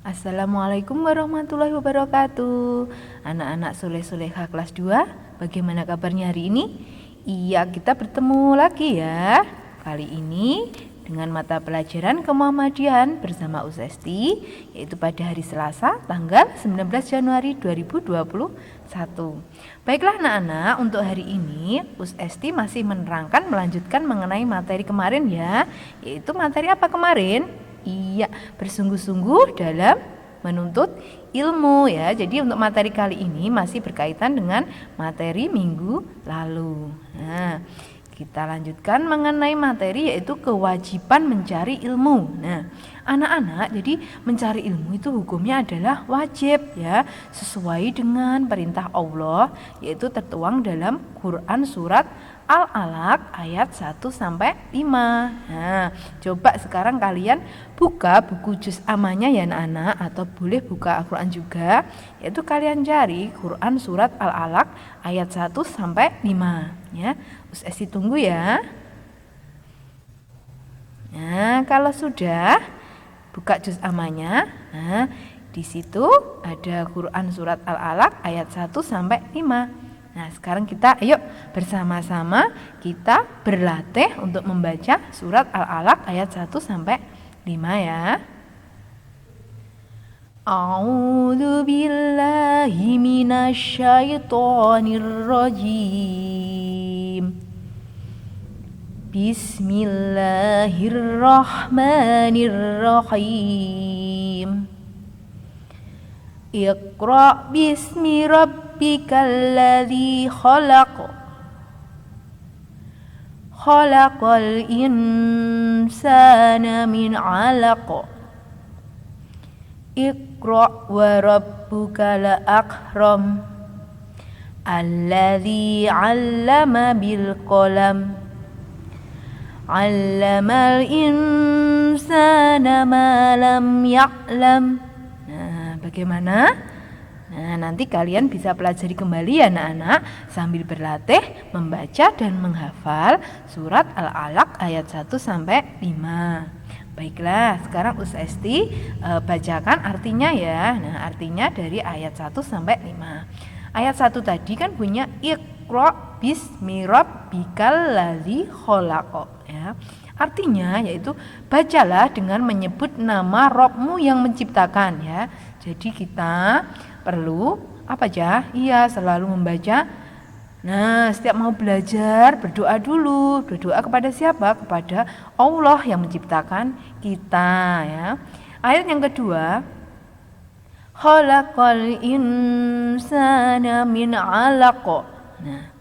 Assalamualaikum warahmatullahi wabarakatuh. Anak-anak soleh-soleha kelas 2, bagaimana kabarnya hari ini? Iya, kita bertemu lagi ya. Kali ini dengan mata pelajaran kemuhammadiyahan bersama Esti, yaitu pada hari Selasa tanggal 19 Januari 2021. Baiklah anak-anak, untuk hari ini Esti masih melanjutkan mengenai materi kemarin ya. Yaitu materi apa kemarin? Iya, bersungguh-sungguh dalam menuntut ilmu ya. Jadi untuk materi kali ini masih berkaitan dengan materi minggu lalu. Nah, kita lanjutkan mengenai materi yaitu kewajiban mencari ilmu. Nah, anak-anak, jadi mencari ilmu itu hukumnya adalah wajib ya, sesuai dengan perintah Allah yaitu tertuang dalam Quran surat Al-Alaq ayat 1 sampai 5. Nah, coba sekarang kalian buka buku juz amanya ya anak-anak, atau boleh buka Al-Quran juga, yaitu kalian cari Quran surat Al-Alaq ayat 1 sampai 5 ya. Esti tunggu ya. Nah, kalau sudah buka juz amanya, nah di situ ada Quran surat Al-Alaq ayat 1 sampai 5. Nah, sekarang kita ayo bersama-sama kita berlatih untuk membaca surat Al-Alaq ayat 1 sampai 5 ya. A'udzu billahi minasyaitonir rajim. Bismillahirrahmanirrahim. Iqra bismi rabbikal ladzi khalaq. Khalaqal insana min 'alaq. Iqra wa rabbukal akram. Alladzi 'allama bil qalam. 'Allamal insana ma lam ya'lam. Bagaimana? Nah, nanti kalian bisa pelajari kembali ya anak-anak sambil berlatih membaca dan menghafal surat Al-Alaq ayat 1 sampai 5. Baiklah, sekarang Esti bacakan artinya ya. Nah, artinya dari ayat 1 sampai 5. Ayat 1 tadi kan punya Iqra bismi rabbikal ladzi khalaq ya. Artinya yaitu bacalah dengan menyebut nama Rabbmu yang menciptakan ya. Jadi kita perlu apa aja? Iya, selalu membaca. Nah, setiap mau belajar berdoa dulu. Berdoa kepada siapa? Kepada Allah yang menciptakan kita ya. Ayat yang kedua, khalaqal insana min 'alaq. Nah,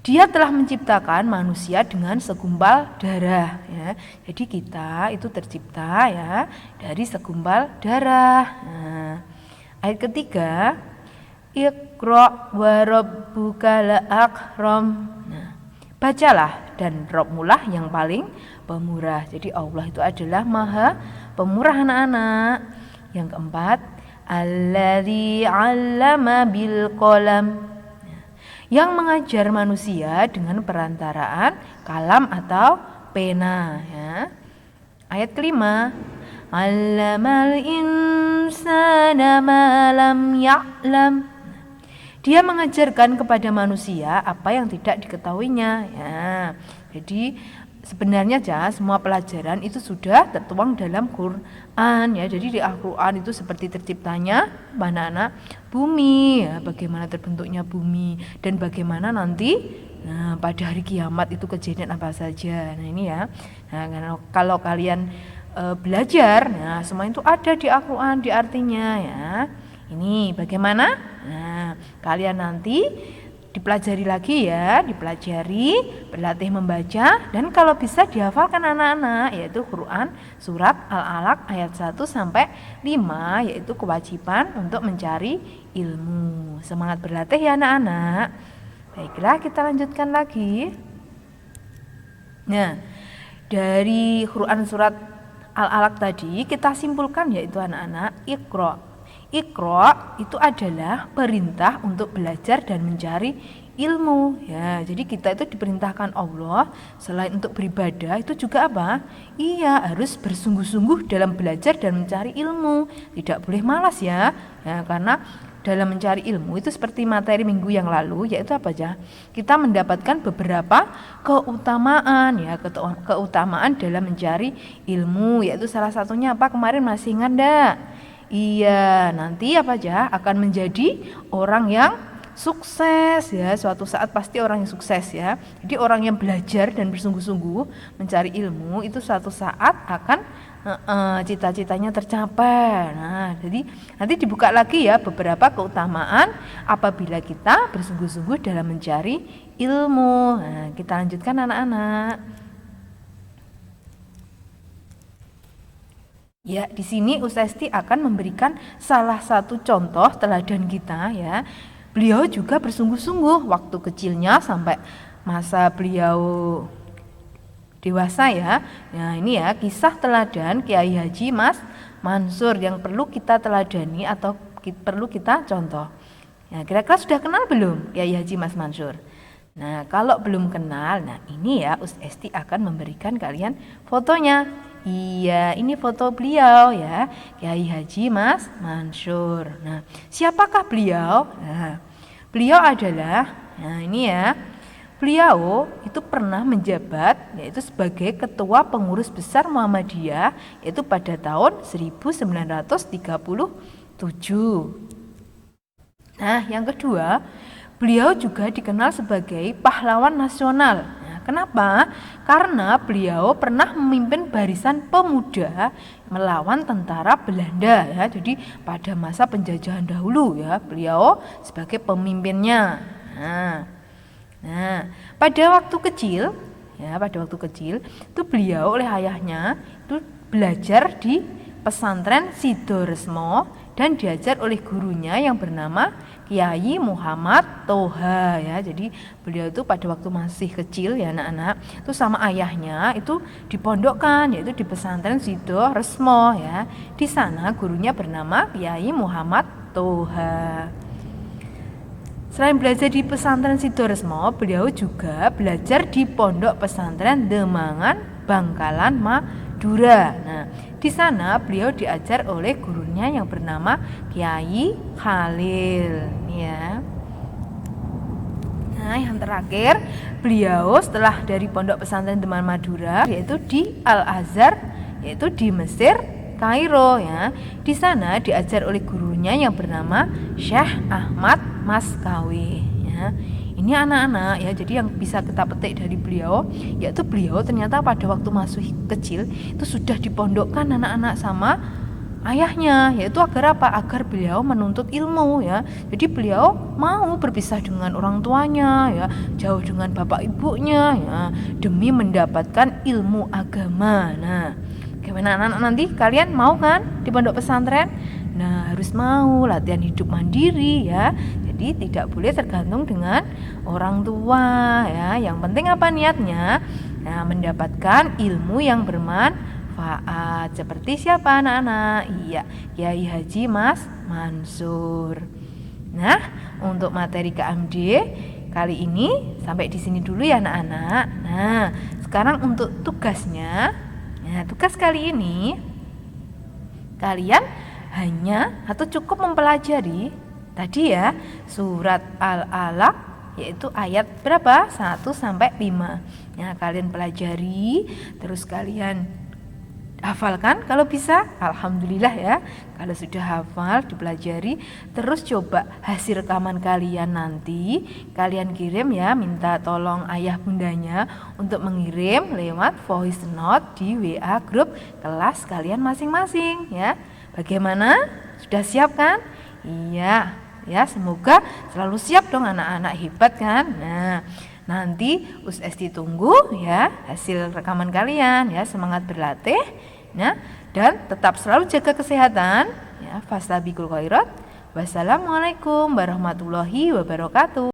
Dia telah menciptakan manusia dengan segumpal darah ya. Jadi kita itu tercipta ya dari segumpal darah. Nah, ayat ketiga, Iqra wa rabbukal akram. Nah, bacalah dan Rabbmulah yang paling pemurah. Jadi Allah itu adalah Maha Pemurah anak-anak. Yang keempat, alladzi 'allama bil qalam. Yang mengajar manusia dengan perantaraan kalam atau pena ya. Ayat kelima, 'allamal insana ma lam ya'lam. Dia mengajarkan kepada manusia apa yang tidak diketahuinya ya. Jadi sebenarnya semua pelajaran itu sudah tertuang dalam Quran ya. Jadi di Al-Quran itu seperti terciptanya anak-anak bumi ya, bagaimana terbentuknya bumi dan bagaimana nanti pada hari kiamat itu kejadian apa saja. Nah ini ya. Nah, kalau kalian belajar, nah semua itu ada di Al-Quran di artinya ya. Ini bagaimana? Nah, kalian nanti dipelajari lagi ya, berlatih membaca dan kalau bisa dihafalkan anak-anak, yaitu Quran surat Al-Alaq ayat 1 sampai 5, yaitu kewajiban untuk mencari ilmu. Semangat berlatih ya anak-anak. Baiklah, kita lanjutkan lagi. Nah, dari Quran surat Al-Alaq tadi kita simpulkan yaitu anak-anak, Iqra itu adalah perintah untuk belajar dan mencari ilmu ya. Jadi kita itu diperintahkan Allah selain untuk beribadah itu juga apa? Iya, harus bersungguh-sungguh dalam belajar dan mencari ilmu. Tidak boleh malas ya. Ya, karena dalam mencari ilmu itu seperti materi minggu yang lalu, yaitu apa aja? Kita mendapatkan beberapa keutamaan ya, keutamaan dalam mencari ilmu, yaitu salah satunya apa? Kemarin masih ingat enggak? Iya, nanti apa aja akan menjadi orang yang sukses ya, suatu saat pasti orang yang sukses ya. Jadi orang yang belajar dan bersungguh-sungguh mencari ilmu itu suatu saat akan cita-citanya tercapai. Nah, jadi nanti dibuka lagi ya beberapa keutamaan apabila kita bersungguh-sungguh dalam mencari ilmu. Nah, kita lanjutkan anak-anak. Ya, di sini Ustasti akan memberikan salah satu contoh teladan kita ya. Beliau juga bersungguh-sungguh waktu kecilnya sampai masa beliau dewasa ya. Nah, ini ya kisah teladan Kiai Haji Mas Mansur yang perlu kita teladani atau perlu kita contoh. Nah, kira-kira sudah kenal belum Kiai Haji Mas Mansur? Nah, kalau belum kenal, nah ini ya Ustasti akan memberikan kalian fotonya. Iya, ini foto beliau ya, Kiai Haji Mas Mansur. Nah, siapakah beliau? Nah, beliau adalah, nah ini ya, beliau itu pernah menjabat yaitu sebagai Ketua Pengurus Besar Muhammadiyah yaitu pada tahun 1937. Nah, yang kedua, beliau juga dikenal sebagai pahlawan nasional. Kenapa? Karena beliau pernah memimpin barisan pemuda melawan tentara Belanda ya. Jadi pada masa penjajahan dahulu ya, beliau sebagai pemimpinnya. Nah, pada waktu kecil itu beliau oleh ayahnya itu belajar di pesantren Sidoresmo dan diajar oleh gurunya yang bernama Kiai Muhammad Toha ya. Jadi beliau itu pada waktu masih kecil ya anak-anak itu sama ayahnya itu dipondokkan yaitu di pesantren Sidoresmo ya. Di sana gurunya bernama Kiai Muhammad Toha. Selain belajar di pesantren Sidoresmo, beliau juga belajar di pondok pesantren Demangan Bangkalan Madura. Nah, di sana beliau diajar oleh gurunya yang bernama Kiai Khalil ya. Nah, yang terakhir, beliau setelah dari pondok pesantren Demangan Madura yaitu di Al-Azhar yaitu di Mesir, Kairo ya. Di sana diajar oleh gurunya yang bernama Syekh Ahmad Maskawi ya. Ini anak-anak ya, jadi yang bisa kita petik dari beliau yaitu beliau ternyata pada waktu masih kecil itu sudah dipondokkan anak-anak sama ayahnya, yaitu agar apa? Agar beliau menuntut ilmu ya. Jadi beliau mau berpisah dengan orang tuanya ya, jauh dengan bapak ibunya ya, demi mendapatkan ilmu agama. Nah, gimana anak-anak nanti kalian mau kan di pondok pesantren? Nah, harus mau latihan hidup mandiri ya. Jadi tidak boleh tergantung dengan orang tua ya. Yang penting apa niatnya? Nah, mendapatkan ilmu yang bermanfaat. Seperti siapa anak-anak? Iya, Kiai Haji Mas Mansur. Nah, untuk materi KMD kali ini sampai di sini dulu ya anak-anak. Nah, sekarang untuk tugasnya. Nah, tugas kali ini kalian hanya atau cukup mempelajari tadi ya surat Al-Alaq yaitu ayat berapa? 1 sampai 5. Nah, kalian pelajari terus kalian hafalkan kalau bisa. Alhamdulillah ya. Kalau sudah hafal dipelajari terus coba hasil rekaman kalian nanti kalian kirim ya, minta tolong ayah bundanya untuk mengirim lewat voice note di WA grup kelas kalian masing-masing ya. Bagaimana? Sudah siap kan? Iya, ya semoga selalu siap dong anak-anak, hebat kan? Nah, nanti Esti tunggu ya hasil rekaman kalian ya, semangat berlatih. Nah, dan tetap selalu jaga kesehatan ya. Fastabiqul khairat. Wassalamualaikum warahmatullahi wabarakatuh.